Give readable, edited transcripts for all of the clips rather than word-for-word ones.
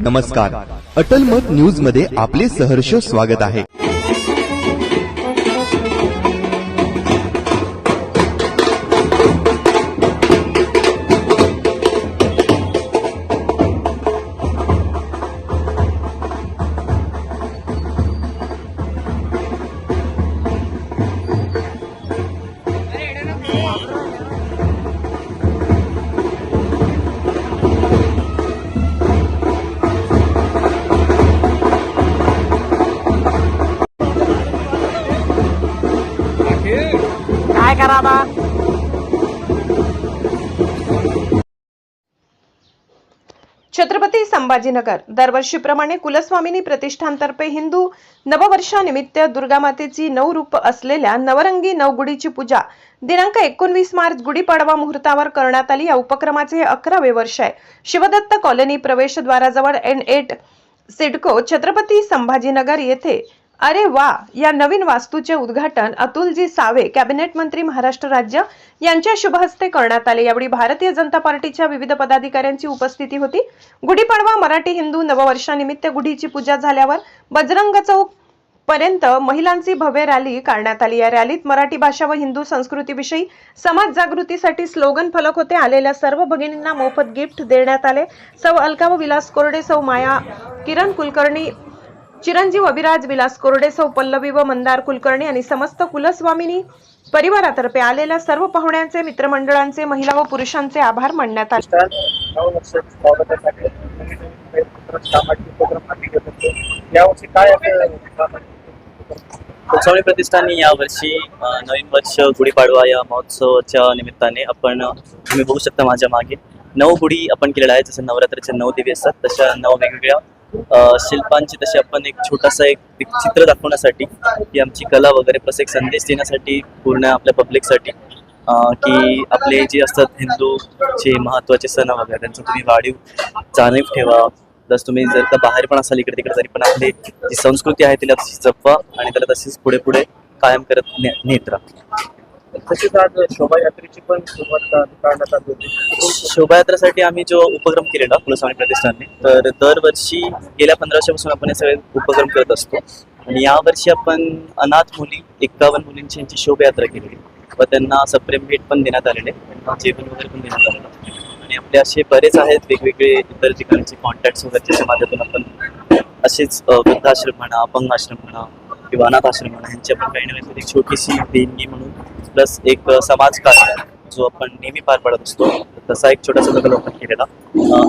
नमस्कार, अटल मत न्यूज मध्ये आपले सहर्ष स्वागत आहे। काय करावा। छत्रपती संभाजीनगर दरवर्षीप्रमाणे कुलस्वामिनी प्रतिष्ठानतर्फे हिंदू नववर्षानिमित्त दुर्गामातेची 9 रूप असलेल्या नवरंगी नवगुडीची पूजा दिनांक 19 मार्च गुढीपाडवा मुहूर्तावर करण्यात आली। या उपक्रमाचे हे 11वे वर्ष आहे। शिवदत्त कॉलनी प्रवेशद्वाराजवळ N8 सिडको छत्रपती संभाजीनगर येथे अरे वा या नवीन वास्तूचे उद्घाटन अतुलजी सावे कॅबिनेट मंत्री महाराष्ट्र राज्य यांच्या शुभ हस्ते करण्यात आले। यावेळी भारतीय जनता पार्टीच्या विविध पदाधिकाऱ्यांची उपस्थिती होती। गुढीपाडवा मराठी हिंदू नववर्षानिमित्त गुढीची पूजा झाल्यावर बजरंग चौक पर्यंत महिलांची भव्य रॅली काढण्यात आली। या रॅलीत मराठी भाषा व हिंदू संस्कृतीविषयी समाज जागृतीसाठी स्लोगन फलक होते। आलेल्या सर्व भगिनींना मोफत गिफ्ट देण्यात आले। सौ अलका व विलास कोरडे, सौ माया किरण कुलकर्णी, चिरंजीव अभिराज विलास कोरडे, सौ पल्लवी व मंदार कुलकर्णी आणि समस्त कुलस्वामिनी परिवारातर्फे आलेल्या सर्व पाहुण्यांचे, मित्रमंडळांचे, महिला व पुरुषांचे आभार मानण्यात आले। कुलस्वामी प्रतिष्ठानने यावर्षी नवीन वर्ष गुढीपाडवा या महोत्सवाच्या निमित्ताने तुम्ही बघू शकता माझ्या मागे 9 गुढी आपण केलेल्या आहे। जसं नवरात्राचे 9 दिवे असतात तशा 9 वेगवेगळ्या शिल्पांची तशी आपण एक छोटासा एक चित्र दाखवण्यासाठी की आमची कला वगैरे प्लस एक संदेश देण्यासाठी पूर्ण आपल्या पब्लिकसाठी की आपले जे असतात हिंदूचे महत्त्वाचे सण वगैरे त्यांचं तुम्ही वाढीव जाणीव ठेवा। प्लस तुम्ही जर का बाहेर पण असाल इकडे तिकडे तरी पण आपली जी संस्कृती आहे तिला तशीच जपवा आणि त्याला तशीच पुढे पुढे कायम करत नेत राहा। तसेच आज शोभायात्रेची पण सुरुवात करण्यात आली होती। शोभायात्रेसाठी आम्ही जो उपक्रम केलेला कुलस्वामी प्रतिष्ठानने, तर दरवर्षी गेल्या 15 वर्षापासून आपण हे सगळे उपक्रम करत असतो आणि यावर्षी आपण अनाथ मुली 51 मुलींची यांची शोभायात्रा केली व त्यांना सप्रेम भेट पण देण्यात आलेले, त्यांना जेवण वगैरे पण देण्यात आलेलं आणि आपले असे बरेच आहेत वेगवेगळे इतर ठिकाणचे कॉन्टॅक्ट्स वगैरेच्या माध्यमातून आपण असेच वृद्धाश्रम म्हणा, अपंग आश्रम म्हणा किंवा अनाथ आश्रम म्हणा ह्यांची आपण काही ना काही एक छोटीशी देणगी म्हणून प्लस एक समाज कार्य जो आपण नेहमी पार पाडत असतो तसा एक छोटासा प्रकल्प आपण केलेला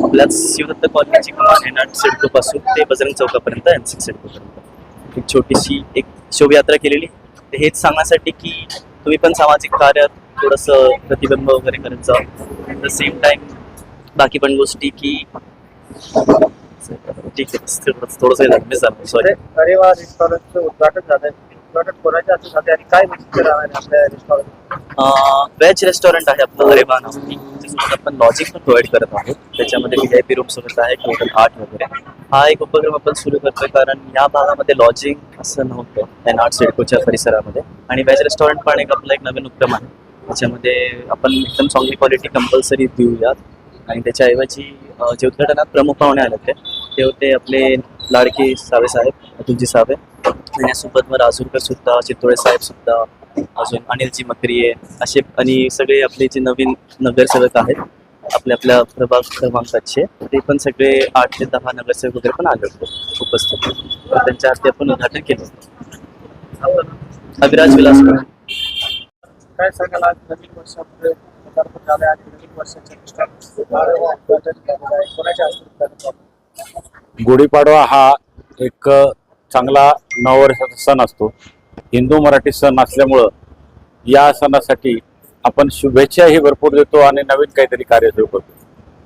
आपल्याच शिवदत्त कॉलनीची किमान N8 सिडको पासून ते बजरंग चौकापर्यंत N6 सिडकोपर्यंत एक छोटीशी एक शोभायात्रा केलेली। हेच सांगण्यासाठी की तुम्ही पण सामाजिक कार्यात थोडंसं प्रतिबिंब वगैरे करत जा। ॲट द सेम टाइम बाकी पण गोष्टी की ठीक आहे थोडंसं लागणेच झालं। सॉरी। अरे वा रेस्टॉरंटचं उद्घाटन झालंय। उद्घाटन कोणाच्या हातून झाले आणि काय वैशिष्ट्य राहणार आहे आपल्या रेस्टॉरंट? व्हेज रेस्टॉरंट आहे आपलं अरे वा नावानी, त्याच्यामध्ये आपण लॉजिंग पण प्रोव्हाइड करत आहोत। त्याच्यामध्ये VIP रूम्स वगैरे आहे टोटल 8 वगैरे। हा एक उपक्रम आपण सुरू करतोय कारण या भागामध्ये लॉजिंग असं नव्हतं N8 सिडकोच्या परिसरामध्ये आणि व्हेज रेस्टॉरंट पण एक आपला एक नवीन उपक्रम आहे। त्याच्यामध्ये आपण एकदम चांगली क्वालिटी कंपल्सरी देऊयात आणि त्याच्याऐवजी जे उद्घाटनात प्रमुख पाहुणे आले ते होते आपले लाडके सावे साहेब अतुलजी सावे आणि यासोबत राजूरकर सुद्धा, चित्तोळे साहेब सुद्धा, अजून अनिलजी मकरिये असे आणि सगळे आपले जे नवीन नगरसेवक आहेत आपल्या प्रभाग क्रमांकाचे ते पण सगळे 8 ते 10 नगरसेवक वगैरे पण आले होते उपस्थित। तर त्यांच्या हाती आपण उद्घाटन केलं होतं। अभिराज विलास काय सांगाल आज नवीन वर्षामध्ये पदार्पण झाले आणि नवीन वर्षाच्या कोणाच्या हस्ते? गुढीपाडवा हा एक चांगला नववर्षाचा सण असतो। हिंदू मराठी सण असल्यामुळं या सणासाठी आपण शुभेच्छाही भरपूर देतो आणि नवीन काहीतरी कार्य सुरू करतो।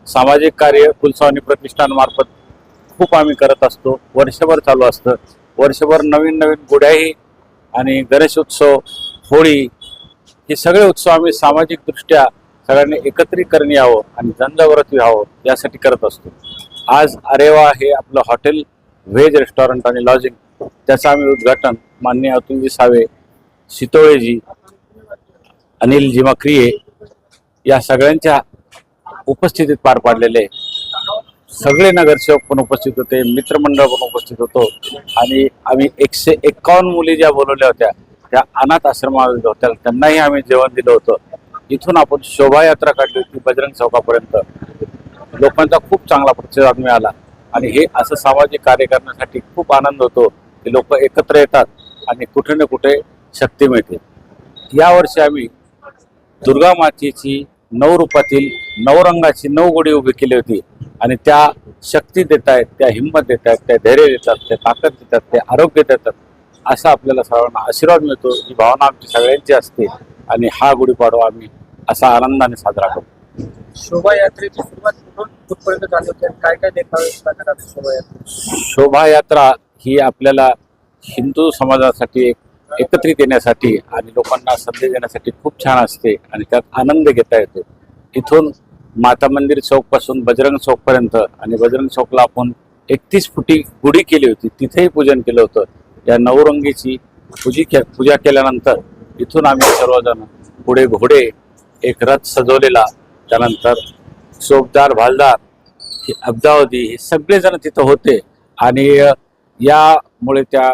सामाजिक कार्य कुलस्वामी प्रतिष्ठानमार्फत खूप आम्ही करत असतो। वर्षभर चालू असतं। वर्षभर नवीन नवीन गुढ्याही आणि गणेश उत्सव, होळी हे सगळे उत्सव आम्ही सामाजिकदृष्ट्या सगळ्यांनी एकत्रीकरण यावं आणि जनजागृती व्हावं यासाठी करत असतो। आज अरेवा हे आपलं हॉटेल व्हेज रेस्टॉरंट आणि लॉजिंग त्याचं आम्ही उद्घाटन माननीय अतुलजी सावे, चित्तोळेजी, अनिलजी मकरिये या सगळ्यांच्या उपस्थितीत पार पाडलेले। सगळे नगरसेवक पण उपस्थित होते, मित्रमंडळ पण उपस्थित होतो आणि आम्ही 151 मुली ज्या बोलवल्या होत्या त्या अनाथ आश्रमामध्ये होत्या, त्यांनाही आम्ही जेवण दिलं होतं. इथून आपण शोभायात्रा काढली होती बजरंग चौकापर्यंत. लोकांचा खूप चांगला प्रतिसाद मिळाला आणि हे असं सामाजिक कार्य करण्यासाठी खूप आनंद होतो की लोक एकत्र येतात आणि कुठे ना कुठे शक्ती मिळते. यावर्षी आम्ही दुर्गा मातेची 9 रूपातील 9 रंगाची 9 गुढी उभी केली होती आणि त्या शक्ती देत आहेत, त्या हिंमत देत आहेत, त्या धैर्य देतात, त्या ताकद देतात, ते आरोग्य देतात. असा आपल्याला सर्वांना आशीर्वाद मिळतो. ही भावना आमची सगळ्यांची असते आणि हा गुढीपाडवा आम्ही असा आनंदाने साजरा करतो. शोभायात्रेची सुरुवात कुठपर्यंत झाली होती आणि काय काय देखावे करण्यात आले शोभायात्रेत? शोभायात्रा ही आपल्याला हिंदू समाजासाठी एकत्रित येण्यासाठी आणि लोकांना संदेश देण्यासाठी खूप छान असते आणि त्यात आनंद घेता येतो. इथून माता मंदिर चौक पासून बजरंग चौक पर्यंत आणि बजरंग चौकला आपण 31 फुटी गुढी केली होती, तिथेही पूजन केलं होतं. या नवरंगीची पूजा केल्यानंतर इथून आम्ही सर्वजण पुढे घोडे, एक रथ सजवलेला, त्यानंतर चोपदार, भालदार, अब्दावधी हे सगळेजण तिथं होते आणि यामुळे त्या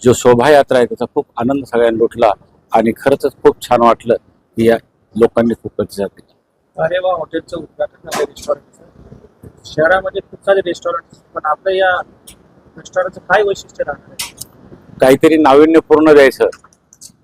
जो शोभायात्रा आहे त्याचा खूप आनंद सगळ्यांना लुटला आणि खरंच खूप छान वाटलं की या लोकांनी खूप प्रतिसाद दिला. अरे वा, हॉटेलचं उद्घाटन झालं रेस्टॉरंटचं. शहरामध्ये खूप सारे रेस्टॉरंट, पण आपलं या रेस्टॉरंटचं काय वैशिष्ट्य राहणार आहे? काहीतरी नाविन्यपूर्ण द्यायचं.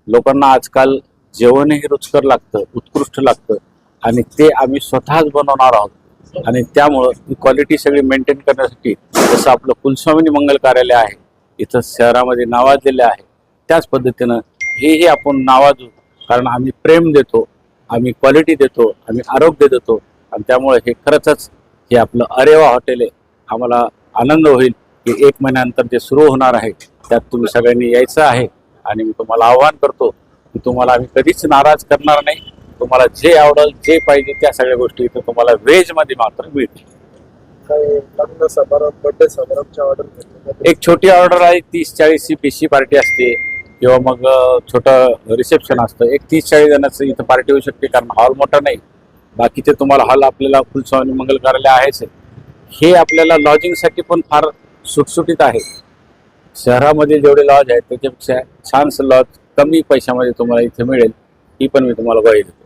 लोकांना आजकाल जेवणही रुचकर लागतं, उत्कृष्ट लागतं आणि ते आम्ही स्वतःच बनवणार आहोत आणि त्यामुळं ही क्वालिटी सगळी मेंटेन करण्यासाठी जसं आपलं कुलस्वामिनी मंगल कार्यालय आहे इथं शहरामध्ये नावाजलेले आहे, त्याच पद्धतीनं हेही आपण नावाजू. कारण आम्ही प्रेम देतो, आम्ही क्वालिटी देतो, आम्ही आरोग्य देतो आणि त्यामुळे हे खरंच हे आपलं अरेवा हॉटेल आहे. आम्हाला आनंद होईल की 1 महिन्यानंतर जे सुरू होणार आहे त्यात तुम्ही सगळ्यांनी यायचं आहे आणि मी तुम्हाला आवाहन करतो की तुम्हाला आम्ही कधीच नाराज करणार नाही. तुम्हाला जे आवडेल, जे पाहिजे त्या सगळ्या गोष्टी इथं तुम्हाला व्हेजमध्ये मात्र मिळतील. लग्न समारंभ, बर्थडे समारंभच्या ऑर्डर? एक छोटी ऑर्डर आहे, 30-40 ची पीसी पार्टी असते किंवा मग छोटं रिसेप्शन असतं. एक 30-40 जणांचं इथं पार्टी होऊ शकते कारण हॉल मोठा नाही. बाकीचे तुम्हाला हॉल आपल्याला कुलस्वामी मंगल कार्यालय आहेच. हे आपल्याला लॉजिंगसाठी पण फार सुटसुटीत आहे. शहरामध्ये जेवढे लॉज आहेत त्याच्यापेक्षा छानसं लॉज कमी पैशामध्ये तुम्हाला इथे मिळेल, ही पण मी तुम्हाला ग्वाही देतो.